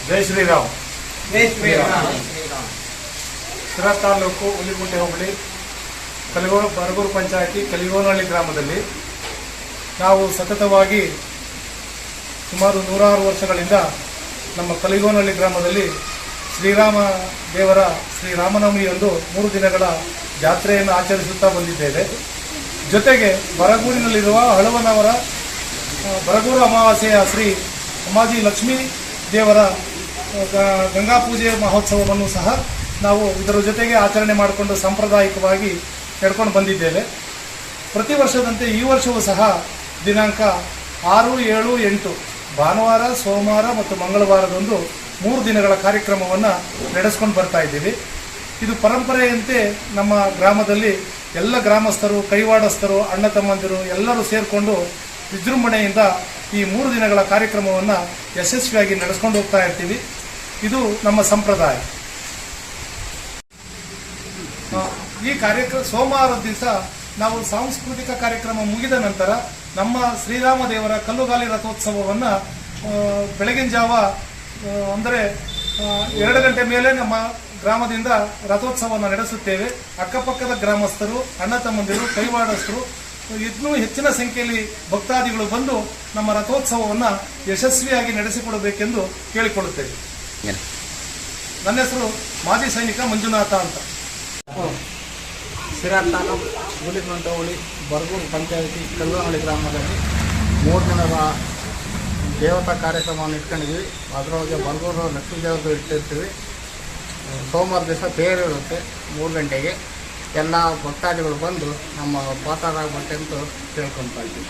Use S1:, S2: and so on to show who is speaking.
S1: ಜೈ ಶ್ರೀರಾಮ್.
S2: ಜೈ ಶ್ರೀರಾಮ್.
S1: ಶಿರಾ ತಾಲೂಕು ಹುಲಿಗುಂಟೆ ಹೋಬಳಿ ಬರಗೂರು ಪಂಚಾಯತಿ ಕಲಿಗೋನಹಳ್ಳಿ ಗ್ರಾಮದಲ್ಲಿ ನಾವು ಸತತವಾಗಿ ಸುಮಾರು 106 ವರ್ಷಗಳಿಂದ ನಮ್ಮ ಕಲಿಗೋನಹಳ್ಳಿ ಗ್ರಾಮದಲ್ಲಿ ಶ್ರೀರಾಮ ದೇವರ ಶ್ರೀರಾಮನವಮಿಯಂದು 3 ದಿನಗಳ ಜಾತ್ರೆಯನ್ನು ಆಚರಿಸುತ್ತಾ ಬಂದಿದ್ದೇವೆ. ಜೊತೆಗೆ ಬರಗೂರಿನಲ್ಲಿರುವ ಹಳುವನವರ ಬರಗೂರು ಅಮಾವಾಸ್ಯೆಯ ಶ್ರೀ ಅಮ್ಮಾಜಿ ಲಕ್ಷ್ಮೀ ದೇವರ ಗಂಗಾ ಪೂಜೆ ಮಹೋತ್ಸವವನ್ನು ಸಹ ನಾವು ಇದರ ಜೊತೆಗೆ ಆಚರಣೆ ಮಾಡಿಕೊಂಡು ಸಾಂಪ್ರದಾಯಿಕವಾಗಿ ನಡ್ಕೊಂಡು ಬಂದಿದ್ದೇವೆ. ಪ್ರತಿ ವರ್ಷದಂತೆ ಈ ವರ್ಷವೂ ಸಹ ದಿನಾಂಕ 6, 7, 8 ಭಾನುವಾರ, ಸೋಮವಾರ ಮತ್ತು ಮಂಗಳವಾರದಂದು 3 ದಿನಗಳ ಕಾರ್ಯಕ್ರಮವನ್ನು ನಡೆಸ್ಕೊಂಡು ಬರ್ತಾ ಇದ್ದೀವಿ. ಇದು ಪರಂಪರೆಯಂತೆ ನಮ್ಮ ಗ್ರಾಮದಲ್ಲಿ ಎಲ್ಲ ಗ್ರಾಮಸ್ಥರು, ಕೈವಾಡಸ್ಥರು, ಅಣ್ಣ ತಮ್ಮಂದಿರು ಎಲ್ಲರೂ ಸೇರಿಕೊಂಡು ವಿಜೃಂಭಣೆಯಿಂದ ಈ 3 ದಿನಗಳ ಕಾರ್ಯಕ್ರಮವನ್ನು ಯಶಸ್ವಿಯಾಗಿ ನಡೆಸ್ಕೊಂಡು ಹೋಗ್ತಾ ಇರ್ತೀವಿ. ಇದು ನಮ್ಮ ಸಂಪ್ರದಾಯ. ಈ ಕಾರ್ಯಕ್ರಮ ಸೋಮವಾರದ ದಿವಸ ನಾವು ಸಾಂಸ್ಕೃತಿಕ ಕಾರ್ಯಕ್ರಮ ಮುಗಿದ ನಂತರ ನಮ್ಮ ಶ್ರೀರಾಮ ದೇವರ ಕಲ್ಲುಗಾಲಿ ರಥೋತ್ಸವವನ್ನು ಬೆಳಗಿನ ಜಾವ ಅಂದರೆ 2 ಗಂಟೆ ಮೇಲೆ ನಮ್ಮ ಗ್ರಾಮದಿಂದ ರಥೋತ್ಸವವನ್ನು ನಡೆಸುತ್ತೇವೆ. ಅಕ್ಕಪಕ್ಕದ ಗ್ರಾಮಸ್ಥರು, ಅಣ್ಣ ತಮ್ಮಂದಿರು, ಕೈವಾಡಸ್ಥರು ಇನ್ನೂ ಹೆಚ್ಚಿನ ಸಂಖ್ಯೆಯಲ್ಲಿ ಭಕ್ತಾದಿಗಳು ಬಂದು ನಮ್ಮ ರಥೋತ್ಸವವನ್ನು ಯಶಸ್ವಿಯಾಗಿ ನಡೆಸಿಕೊಡಬೇಕೆಂದು ಕೇಳಿಕೊಳ್ಳುತ್ತೇವೆ. ನನ್ನ ಹೆಸರು ಮಾಜಿ ಸೈನಿಕ ಮಂಜುನಾಥ ಅಂತ.
S2: ಶಿರಾ ತಾಲೂಕು ಹುಲಿಗುಂಟೆ ಹೋಬಳಿ ಬರಗೂರು ಪಂಚಾಯತಿ ಕಲ್ಲುನಹಳ್ಳಿ ಗ್ರಾಮದಲ್ಲಿ 3 ದಿನದ ದೇವತಾ ಕಾರ್ಯಕ್ರಮವನ್ನು ಇಟ್ಕೊಂಡಿದ್ವಿ. ಅದರೊಳಗೆ ಬರಗೂರು ಲಕ್ಷ್ಮೀ ದೇವತೆ ಇಟ್ಟಿರ್ತೀವಿ. ಸೋಮವಾರ ದಿವಸ ತೇರು ಇರುತ್ತೆ 3 ಗಂಟೆಗೆ. ಎಲ್ಲ ಭಕ್ತಾದಿಗಳು ಬಂದು ನಮ್ಮ ಪಾತ್ರರಾಗಬೇಕೆಂದು ಕೇಳ್ಕೊತಾ ಇದ್ದೀವಿ.